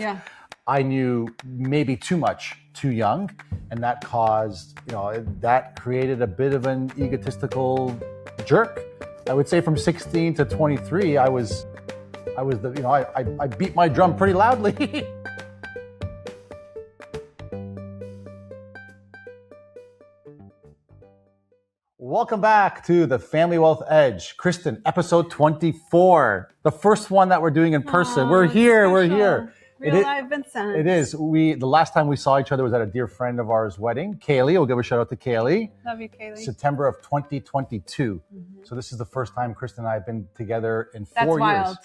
Yeah. I knew maybe too much, too young, and that caused, that created a bit of an egotistical jerk. I would say from 16 to 23, I beat my drum pretty loudly. Welcome back to the Family Wealth Edge. Kristen, episode 24, the first one that we're doing in person. We're here. Special. We're here. Real life Vincent. It is. The last time we saw each other was at a dear friend of ours' wedding, Kaylee. We'll give a shout out to Kaylee. Love you, Kaylee. September of 2022. Mm-hmm. So this is the first time Kristen and I have been together in 4 years. That's wild.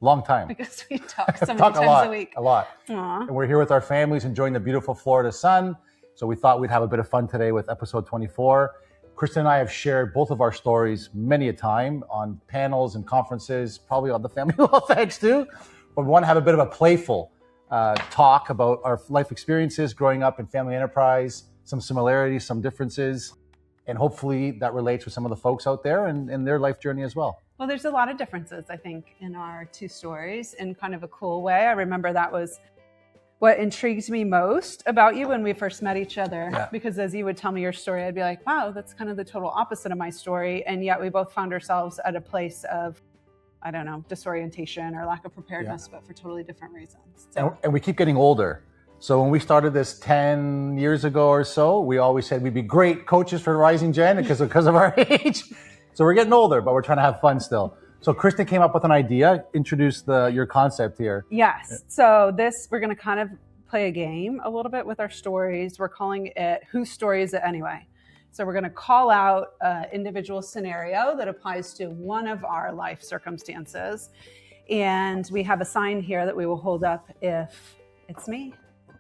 Long time. Because we talk so many times a week. A lot. Aww. And we're here with our families enjoying the beautiful Florida sun. So we thought we'd have a bit of fun today with episode 24. Kristen and I have shared both of our stories many a time on panels and conferences, probably on the Family Wealth Edge too. But we want to have a bit of a playful talk about our life experiences growing up in family enterprise, some similarities, some differences, and hopefully that relates with some of the folks out there and their life journey as well. Well, there's a lot of differences, I think, in our two stories in kind of a cool way. I remember that was what intrigued me most about you when we first met each other, because as you would tell me your story, I'd be like, wow, that's kind of the total opposite of my story. And yet we both found ourselves at a place of, I don't know, disorientation or lack of preparedness, but for totally different reasons. So. And we keep getting older. So when we started this 10 years ago or so, we always said we'd be great coaches for Rising Gen because of our age. So we're getting older, but we're trying to have fun still. So Kristen came up with an idea. Introduce your concept here. Yes. So we're going to kind of play a game a little bit with our stories. We're calling it Whose Story Is It Anyway? So we're going to call out an individual scenario that applies to one of our life circumstances. And we have a sign here that we will hold up if it's me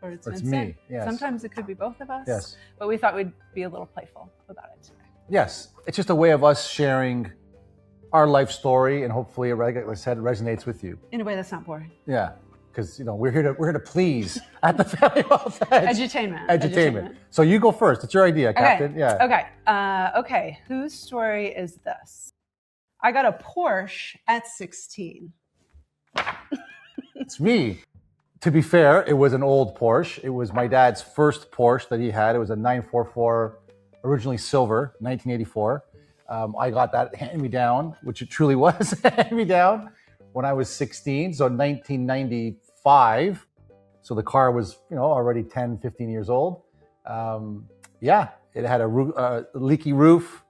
or it's Vincent. Me. Yes. Sometimes it could be both of us. Yes. But we thought we'd be a little playful about it today. Yes. It's just a way of us sharing our life story, and hopefully, like I said, it resonates with you in a way that's not boring. Yeah, because we're here to please at the Family Wealth Edge. Edutainment. So you go first. It's your idea, Captain. Okay. Yeah. Okay. Whose story is this? I got a Porsche at 16. It's me. To be fair, it was an old Porsche. It was my dad's first Porsche that he had. It was a 944, originally silver, 1984. I got that hand-me-down, which it truly was hand-me-down, when I was 16, so 1995. So the car was, already 10, 15 years old. It had a leaky roof,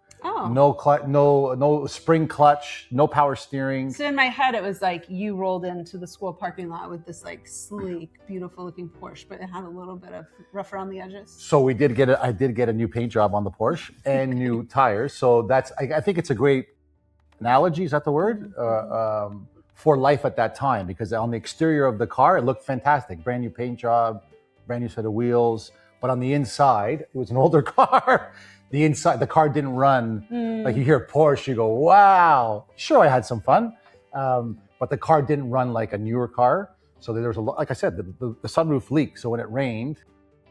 no spring clutch, no power steering. So in my head, it was like you rolled into the school parking lot with this like sleek, beautiful-looking Porsche, but it had a little bit of rough around the edges. So I did get a new paint job on the Porsche and new tires. So I think it's a great analogy. Is that the word? For life at that time, because on the exterior of the car, it looked fantastic. Brand new paint job, brand new set of wheels. But on the inside, it was an older car. The car didn't run. Like you hear Porsche, you go, wow. Sure, I had some fun. But the car didn't run like a newer car. So there was like I said, the sunroof leaked. So when it rained,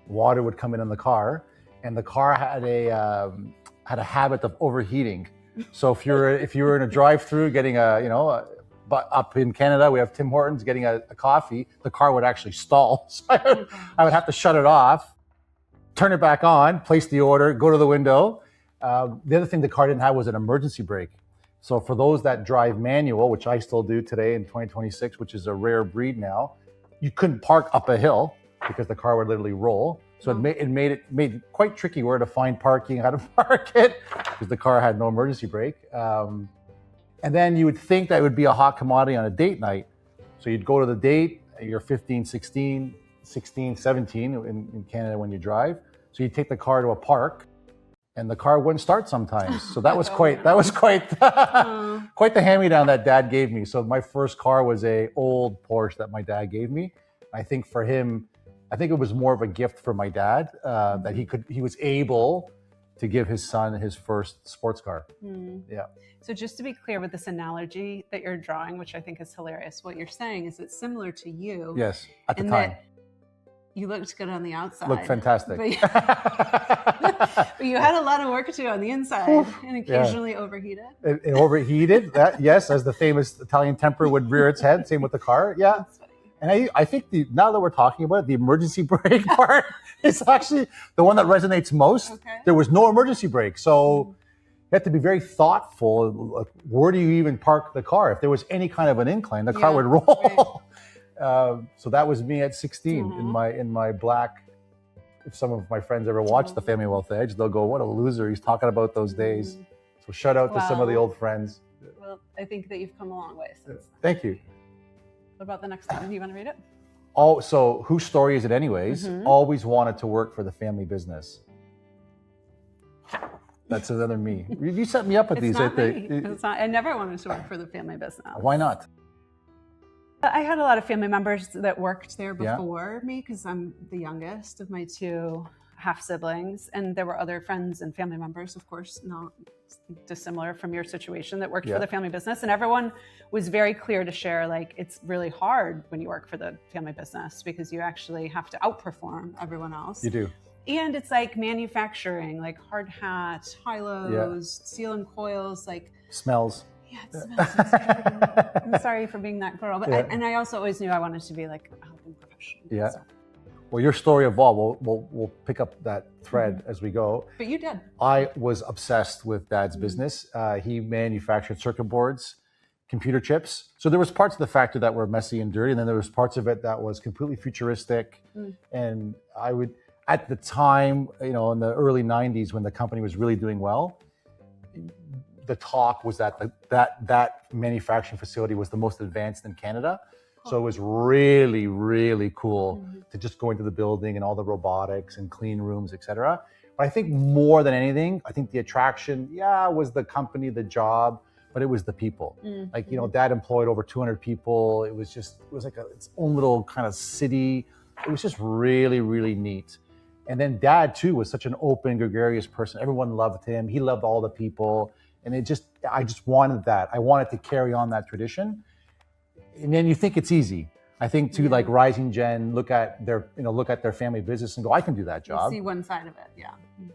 water would come in the car. And the car had a habit of overheating. So if you were in a drive-through getting but up in Canada, we have Tim Hortons, getting a coffee, the car would actually stall. So I would have to shut it off, turn it back on, place the order, go to the window. The other thing the car didn't have was an emergency brake. So for those that drive manual, which I still do today in 2026, which is a rare breed now, you couldn't park up a hill because the car would literally roll. So it made it quite tricky where to find parking, how to park it, because the car had no emergency brake. And then you would think that it would be a hot commodity on a date night. So you'd go to the date, you're 15, 16, 17 in Canada when you drive. So you'd take the car to a park and the car wouldn't start sometimes. So that was quite quite the hand-me-down that Dad gave me. So my first car was a old Porsche that my dad gave me. I think for him, it was more of a gift for my dad that he was able to give his son his first sports car. Yeah. So just to be clear with this analogy that you're drawing, which I think is hilarious, what you're saying is it's similar to you. Yes, at the time. You looked good on the outside. Looked fantastic. But you had a lot of work to do on the inside and occasionally overheated. It overheated, yes, as the famous Italian temper would rear its head. Same with the car, yeah. And I think now that we're talking about it, the emergency brake part is actually the one that resonates most. Okay. There was no emergency brake. So you have to be very thoughtful. Like, where do you even park the car? If there was any kind of an incline, the car would roll. Right. So that was me at 16 in my black. If some of my friends ever watch the Family Wealth Edge, they'll go, what a loser. He's talking about those days. So shout out to some of the old friends. Well, I think that you've come a long way since. Thank you. What about the next one? Do you want to read it? Oh, so whose story is it anyways? Always wanted to work for the family business. That's another me. You set me up with these, I think. It's not. I never wanted to work for the family business. Why not? I had a lot of family members that worked there before me because I'm the youngest of my two half siblings, and there were other friends and family members, of course, not dissimilar from your situation, that worked for the family business. And everyone was very clear to share, like, it's really hard when you work for the family business because you actually have to outperform everyone else. You do. And it's like manufacturing, like hard hats, high-lows, steel and coils, like smells. Yeah, it smells. I'm sorry for being that girl, but I also always knew I wanted to be like a helping professional. Yeah. So. Well, your story evolved. We'll pick up that thread as we go. But you did. I was obsessed with Dad's business. He manufactured circuit boards, computer chips. So there was parts of the factory that were messy and dirty, and then there was parts of it that was completely futuristic. And I would, at the time, in the early 90s when the company was really doing well, the talk was that that manufacturing facility was the most advanced in Canada. So it was really, really cool to just go into the building and all the robotics and clean rooms, et cetera. But I think more than anything, I think the attraction, was the company, the job, but it was the people. Like, Dad employed over 200 people. It was like its own little kind of city. It was just really, really neat. And then Dad too was such an open, gregarious person. Everyone loved him. He loved all the people. And I just wanted that. I wanted to carry on that tradition. And then you think it's easy. I think too, like rising gen, look at their family business and go, I can do that job. You see one side of it,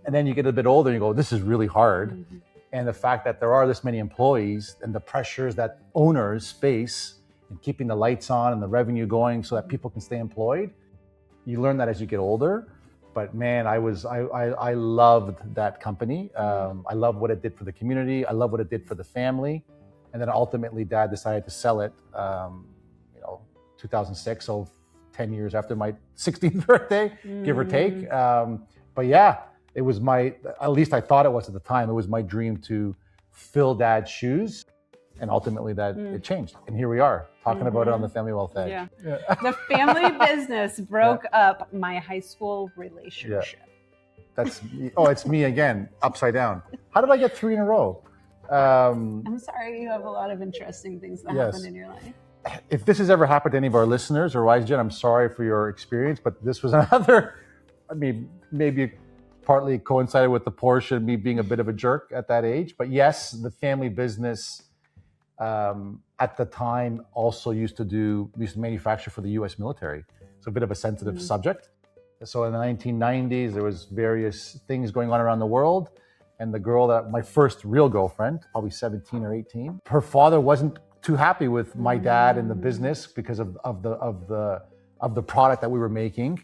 And then you get a bit older and you go, this is really hard. And the fact that there are this many employees and the pressures that owners face in keeping the lights on and the revenue going so that people can stay employed, you learn that as you get older. But man, I loved that company. I loved what it did for the community. I loved what it did for the family. And then ultimately Dad decided to sell it, 2006, so 10 years after my 16th birthday, give or take. But yeah, it was at least I thought it was at the time, it was my dream to fill Dad's shoes. And ultimately it changed. And here we are talking about it on the Family Wealth Edge. Yeah. The family business broke up my high school relationship. It's me again, upside down. How did I get 3 in a row? I'm sorry, you have a lot of interesting things that happen in your life. If this has ever happened to any of our listeners or Wise Jen, I'm sorry for your experience, but this was another, maybe partly coincided with the Porsche and me being a bit of a jerk at that age. But yes, the family business at the time also used to manufacture for the US military. So a bit of a sensitive subject. So in the 1990s, there was various things going on around the world. And the girl my first real girlfriend, probably 17 or 18, her father wasn't too happy with my dad and the business because of the product that we were making.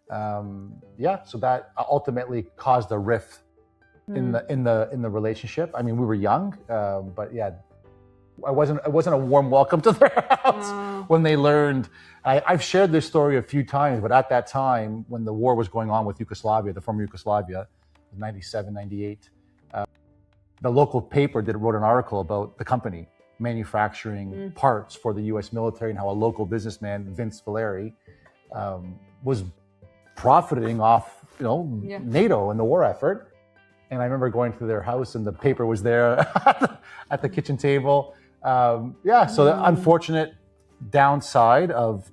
So that ultimately caused a rift in the relationship. We were young, but yeah, it wasn't a warm welcome to their house when they learned. I've shared this story a few times, but at that time when the war was going on with Yugoslavia, the former Yugoslavia, 97, 98, the local paper wrote an article about the company manufacturing parts for the U.S. military and how a local businessman, Vince Valeri, was profiting off, NATO and the war effort. And I remember going to their house and the paper was there at the kitchen table. So the unfortunate downside of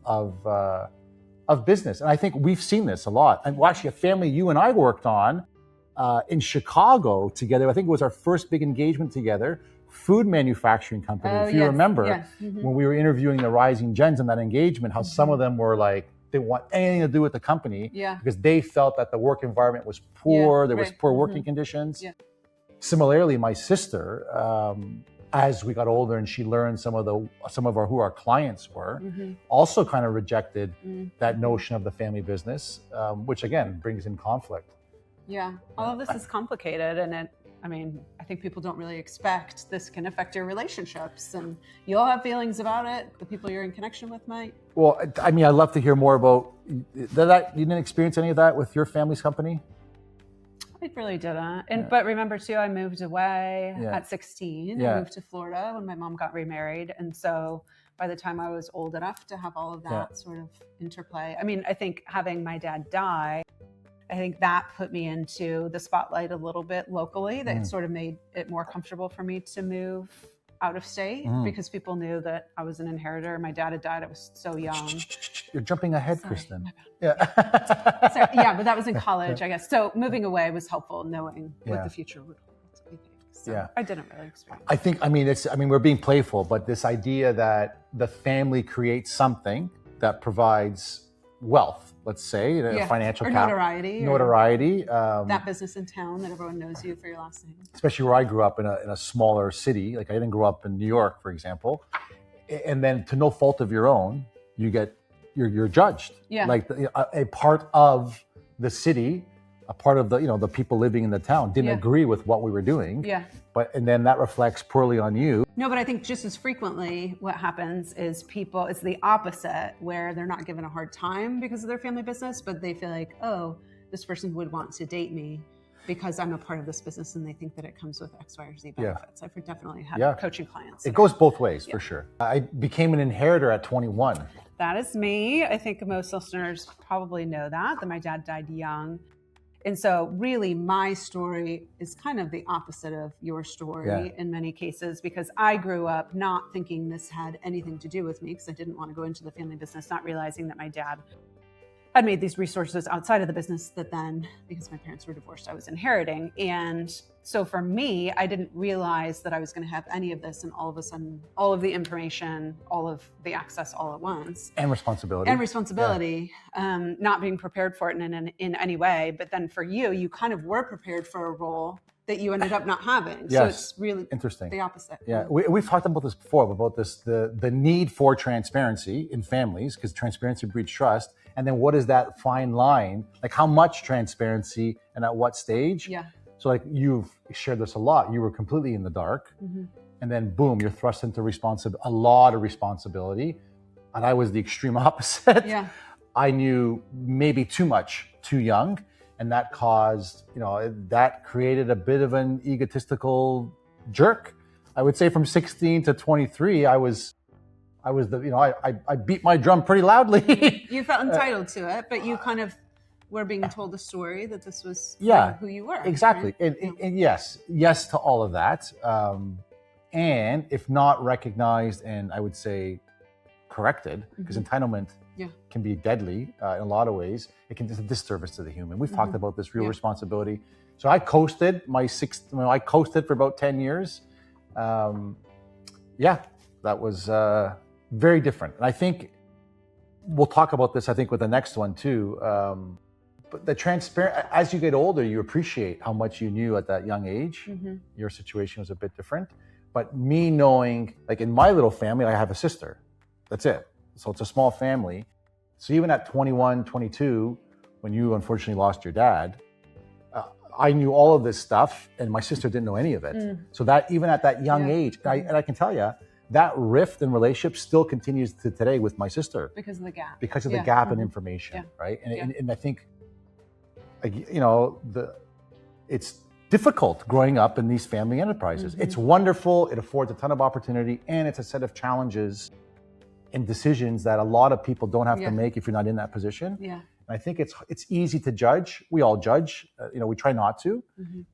business. And I think we've seen this a lot. And actually a family you and I worked on in Chicago together. I think it was our first big engagement together. Food manufacturing company, if you remember, when we were interviewing the rising gens in that engagement, how some of them were like, they didn't want anything to do with the company because they felt that the work environment was poor, there was poor working conditions. Similarly, my sister, as we got older and she learned some of who our clients were, also kind of rejected that notion of the family business, which again brings in conflict. Yeah, all of this is complicated, and I think people don't really expect this can affect your relationships, and you'll have feelings about it. The people you're in connection with might. Well, I'd love to hear more about that. You didn't experience any of that with your family's company? I really didn't. But remember too, I moved away at 16. I moved to Florida when my mom got remarried. And so by the time I was old enough to have all of that sort of interplay, I think having my dad die, I think that put me into the spotlight a little bit locally. That sort of made it more comfortable for me to move out of state because people knew that I was an inheritor. My dad had died. I was so young. You're jumping ahead, Kristen. Yeah. Sorry. Yeah, but that was in college, I guess. So moving away was helpful, knowing what the future would hold. So I didn't really experience. I think, we're being playful, but this idea that the family creates something that provides wealth, let's say, financial notoriety. That business in town that everyone knows you for your last name. Especially where I grew up in a smaller city. Like I didn't grow up in New York, for example. And then to no fault of your own, you're judged. Yeah. Like a part of the city, a part of the people living in the town didn't agree with what we were doing. Yeah. And then that reflects poorly on you. No, but I think just as frequently what happens is it's the opposite, where they're not given a hard time because of their family business, but they feel like, oh, this person would want to date me because I'm a part of this business, and they think that it comes with X, Y, or Z benefits. I've definitely had coaching clients. It goes both ways, for sure. I became an inheritor at 21. That is me. I think most listeners probably know that my dad died young. And so really my story is kind of the opposite of your story in many cases, because I grew up not thinking this had anything to do with me, because I didn't want to go into the family business, not realizing that my dad had made these resources outside of the business that then, because my parents were divorced, I was inheriting. And so for me, I didn't realize that I was going to have any of this, and all of a sudden, all of the information, all of the access all at once. And responsibility. Not being prepared for it in any way. But then for you kind of were prepared for a role that you ended up not having. So it's really interesting. The opposite. Yeah, we've talked about this before, about the need for transparency in families, because transparency breeds trust. And then what is that fine line? Like how much transparency and at what stage? Yeah. So like you've shared this a lot. You were completely in the dark, and then boom, you're thrust into a lot of responsibility. And I was the extreme opposite. Yeah. I knew maybe too much, too young. And that caused, that created a bit of an egotistical jerk. I would say from 16 to 23, I beat my drum pretty loudly. You felt entitled to it, but you kind of were being told a story that this was who you were. Exactly. Right? And yes to all of that. And if not recognized and I would say corrected, because entitlement can be deadly in a lot of ways. It can do a disservice to the human. We've talked about this real responsibility. So I coasted I coasted for about 10 years. That was very different. And I think we'll talk about this, with the next one too. But the transparent, as you get older, you appreciate how much you knew at that young age. Your situation was a bit different. But me knowing, like in my little family, I have a sister. That's it. So it's a small family. So even at 21, 22, when you unfortunately lost your dad, I knew all of this stuff and my sister didn't know any of it. So that even at that young age, and I can tell you, that rift in relationship still continues to today with my sister. Because of the gap. Because of the gap in information, right? And I think, it's difficult growing up in these family enterprises. It's wonderful, it affords a ton of opportunity, and it's a set of challenges and decisions that a lot of people don't have to make if you're not in that position. Yeah. And I think it's easy to judge. We all judge. We try not to.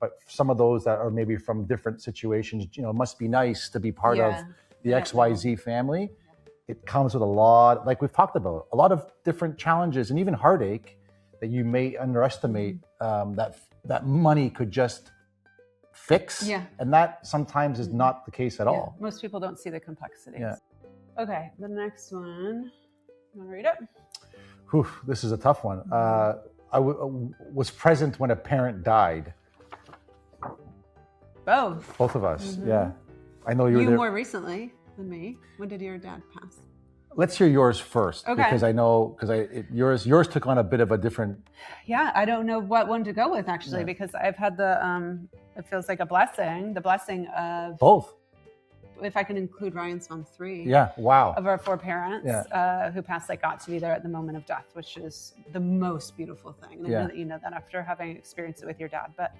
But some of those that are maybe from different situations, it must be nice to be part of the XYZ family. It comes with a lot, like we've talked about, a lot of different challenges and even heartache that you may underestimate that money could just fix. Yeah. And that sometimes is not the case at all. Most people don't see the complexities. Yeah. Okay, the next one. You want to read it? Whew, this is a tough one. I was present when a parent died. Both of us, yeah. I know you were there. more recently than me. When did your dad pass? Let's hear yours first, Okay. because I know yours took on a bit of a different. Yeah, I don't know what one to go with actually, because I've had it feels like a blessing, the blessing of Both. If I can include Ryan's mom, 3. Yeah. Wow. Of our 4 parents who passed, got to be there at the moment of death, which is the most beautiful thing. And I know that you know that after having experienced it with your dad. But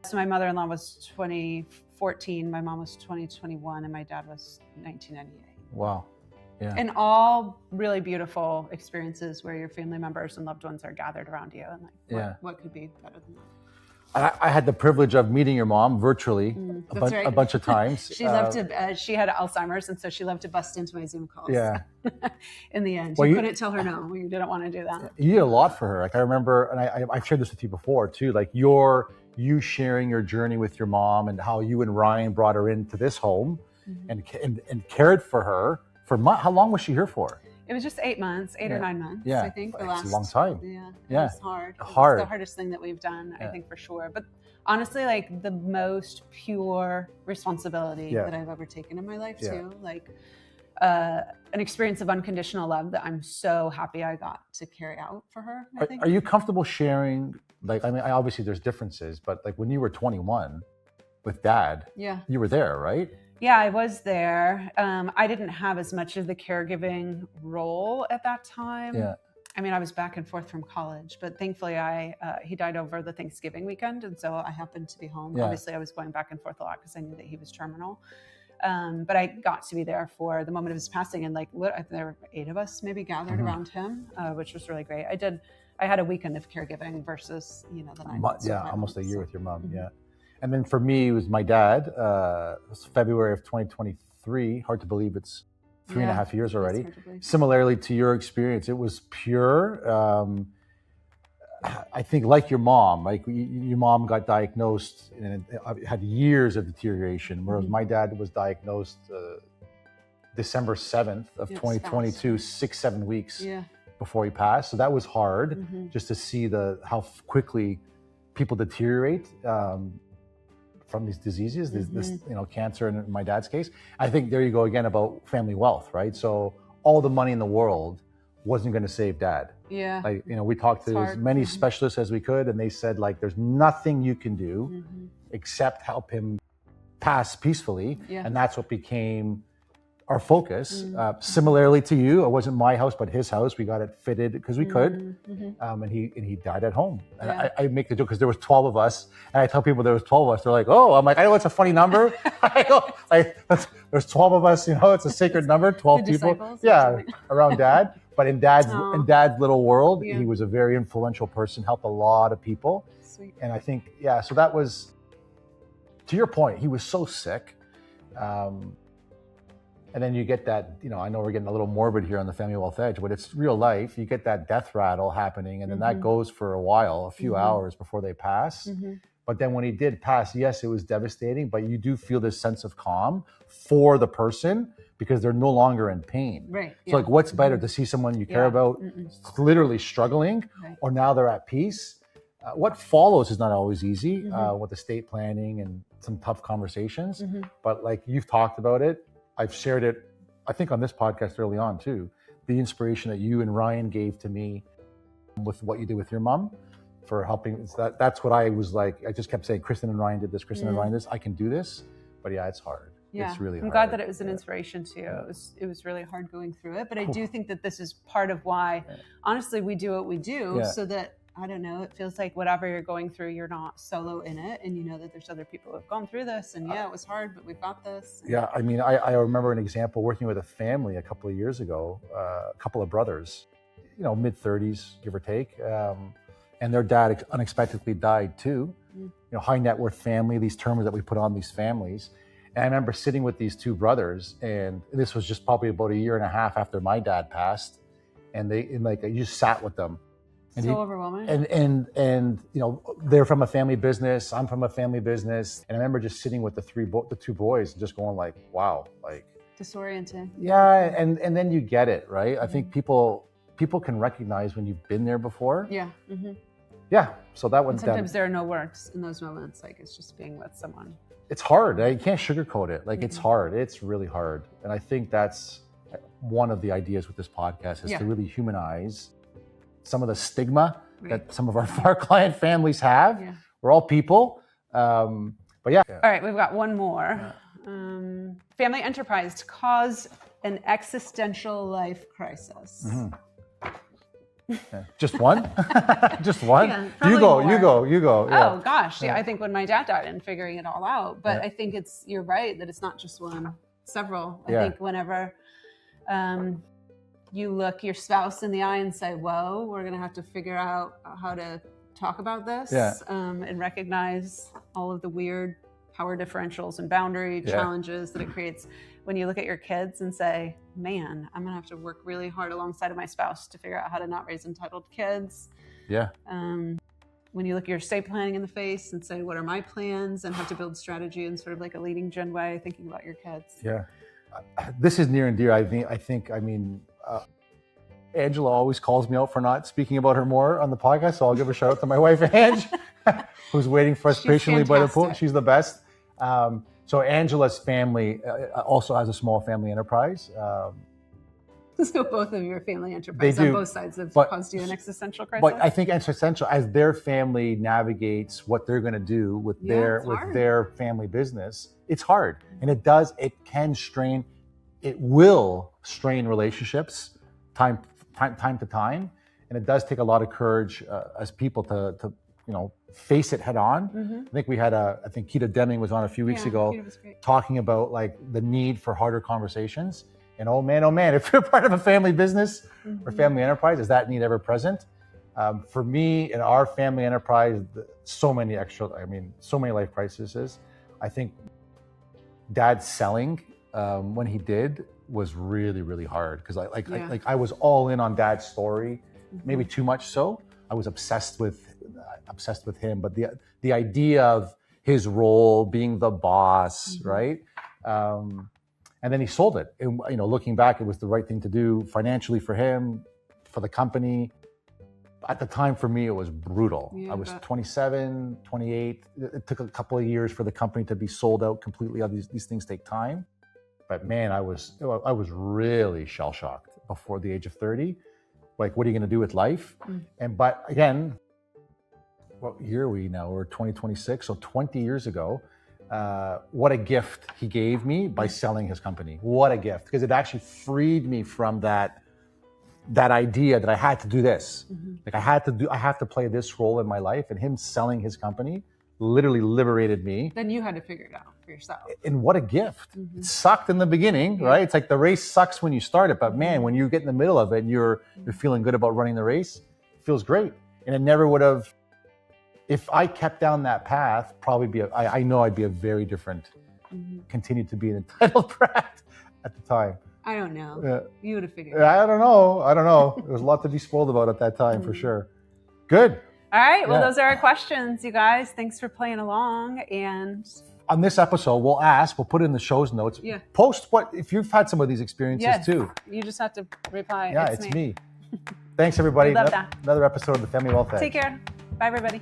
so my mother-in-law was 2014, my mom was 2021, and my dad was 1998. Wow. Yeah. And all really beautiful experiences where your family members and loved ones are gathered around you. And what could be better than that? I had the privilege of meeting your mom virtually a bunch of times. She loved to. She had Alzheimer's, and so she loved to bust into my Zoom calls. Yeah. In the end, you couldn't tell her no. You didn't want to do that. You did a lot for her. Like I remember, and I've shared this with you before too. Like you sharing your journey with your mom and how you and Ryan brought her into this home, and cared for her for how long was she here for? It was just 8 months, 8 or 9 months, I think. It's a long time. Yeah. It was hard. It's the hardest thing that we've done, I think, for sure. But honestly, like the most pure responsibility that I've ever taken in my life too. Like an experience of unconditional love that I'm so happy I got to carry out for her, I think. Are you comfortable sharing, like, I mean, obviously there's differences, but like when you were 21 with Dad, you were there, right? Yeah, I was there. I didn't have as much of the caregiving role at that time. Yeah. I mean, I was back and forth from college, but thankfully he died over the Thanksgiving weekend. And so I happened to be home. Yeah. Obviously I was going back and forth a lot because I knew that he was terminal. But I got to be there for the moment of his passing. And there were 8 of us maybe gathered around him, which was really great. I had a weekend of caregiving versus, the 9 months. Yeah, almost a year with your mom. Yeah. And then for me, it was my dad. It was February of 2023. Hard to believe it's 3.5 years already. Similarly to your experience, it was pure. I think like your mom, like your mom got diagnosed and had years of deterioration, whereas my dad was diagnosed December 7th of 2022, 6-7 weeks before he passed. So that was hard just to see how quickly people deteriorate from these diseases, this cancer in my dad's case. I think there you go again about family wealth, right? So all the money in the world wasn't going to save Dad. Yeah. Like, we talked to as many specialists as we could, and they said like, there's nothing you can do except help him pass peacefully. Yeah. And that's what became our focus. Similarly to you, it wasn't my house, but his house. We got it fitted because we could. And he died at home. And I make the joke because there was 12 of us. And I tell people there was 12 of us. They're like, oh, I'm like, I know it's a funny number. I go, like, there's 12 of us, it's a sacred number, 12 people. Yeah, around Dad. But in Dad's little world, he was a very influential person, helped a lot of people. Sweet. And I think, so that was, to your point, he was so sick. And then you get that, I know we're getting a little morbid here on the Family Wealth Edge, but it's real life. You get that death rattle happening, and then that goes for a while, a few hours before they pass. But then when he did pass, yes, it was devastating, but you do feel this sense of calm for the person because they're no longer in pain. Right. So like, what's better to see someone you care about literally struggling, or now they're at peace? What follows is not always easy with estate planning and some tough conversations. But like you've talked about it, I've shared it, I think on this podcast early on too, the inspiration that you and Ryan gave to me with what you did with your mom for helping. That's what I was like. I just kept saying, Kristen and Ryan did this, Kristen and Ryan did this. I can do this. But it's hard. Yeah. It's really hard. I'm glad that it was an inspiration too. It was really hard going through it. But I do think that this is part of why, honestly, we do what we do so that, I don't know, it feels like whatever you're going through, you're not solo in it. And you know that there's other people who have gone through this. And it was hard, but we've got this. Yeah, I mean, I remember an example working with a family a couple of years ago, a couple of brothers, mid-30s, give or take. And their dad unexpectedly died too. High net worth family, these terms that we put on these families. And I remember sitting with these 2 brothers, and this was just probably about 1.5 years after my dad passed. And I just sat with them. And overwhelming. And they're from a family business. I'm from a family business. And I remember just sitting with the 2 boys and just going like, wow, like disoriented. Yeah. And then you get it, right? I think people can recognize when you've been there before. Yeah. Yeah. So that went down. Sometimes there are no words in those moments. Like it's just being with someone. it's hard. You can't sugarcoat it. Like it's hard. It's really hard. And I think that's one of the ideas with this podcast is to really humanize some of the stigma that some of our client families have. Yeah. We're all people. But yeah. All right, we've got one more. Family enterprise to cause an existential life crisis. Yeah. Just one? Just one? Yeah, you go. Yeah. Oh gosh, yeah. I think when my dad died and figuring it all out, but I think you're right that it's not just one, several. I think whenever you look your spouse in the eye and say, whoa, we're going to have to figure out how to talk about this and recognize all of the weird power differentials and boundary challenges that it creates. When you look at your kids and say, man, I'm going to have to work really hard alongside of my spouse to figure out how to not raise entitled kids. Yeah. When you look your estate planning in the face and say, what are my plans, and have to build strategy in sort of like a leading gen way, thinking about your kids. Yeah. This is near and dear. I think, Angela always calls me out for not speaking about her more on the podcast. So I'll give a shout out to my wife, Ange, who's waiting for us patiently by the pool. She's the best. So Angela's family also has a small family enterprise. So both of your family enterprises on both sides have caused you an existential crisis? But I think existential, as their family navigates what they're going to do with their family business, it's hard. And it will strain relationships time to time. And it does take a lot of courage as people to face it head on. I think we had I think Keita Deming was on a few weeks ago talking about like the need for harder conversations. And oh man, if you're part of a family business or family enterprise, is that need ever present? For me, in our family enterprise, so many life crises. I think Dad selling when he did was really, really hard because I was all in on Dad's story, maybe too much so. I was obsessed with him, but the idea of his role being the boss, right? And then he sold it. And, looking back, it was the right thing to do financially for him, for the company. At the time, for me, it was brutal. I was 27, 28. It took a couple of years for the company to be sold out completely. These things take time. But man, I was really shell-shocked before the age of 30. Like, what are you going to do with life? But again, what year are we now? We're 2026, so 20 years ago. What a gift he gave me by selling his company. What a gift, because it actually freed me from that idea that I had to do this. Like I have to play this role in my life, and him selling his company literally liberated me. Then you had to figure it out for yourself. And what a gift. It sucked in the beginning, right? It's like the race sucks when you start it, but man, when you get in the middle of it and you're feeling good about running the race, it feels great. And it never would have, if I kept down that path, I know I'd be a very different, continued to be an entitled brat at the time. I don't know. You would have figured it out. I don't know. There was a lot to be spoiled about at that time, for sure. Good. All right. Well, those are our questions, you guys. Thanks for playing along. And on this episode, we'll put it in the show's notes. Yeah. Post if you've had some of these experiences too. You just have to reply. Yeah, it's me. Thanks, everybody. Love that. Another episode of the Family Wealth Edge. Take care. Bye, everybody.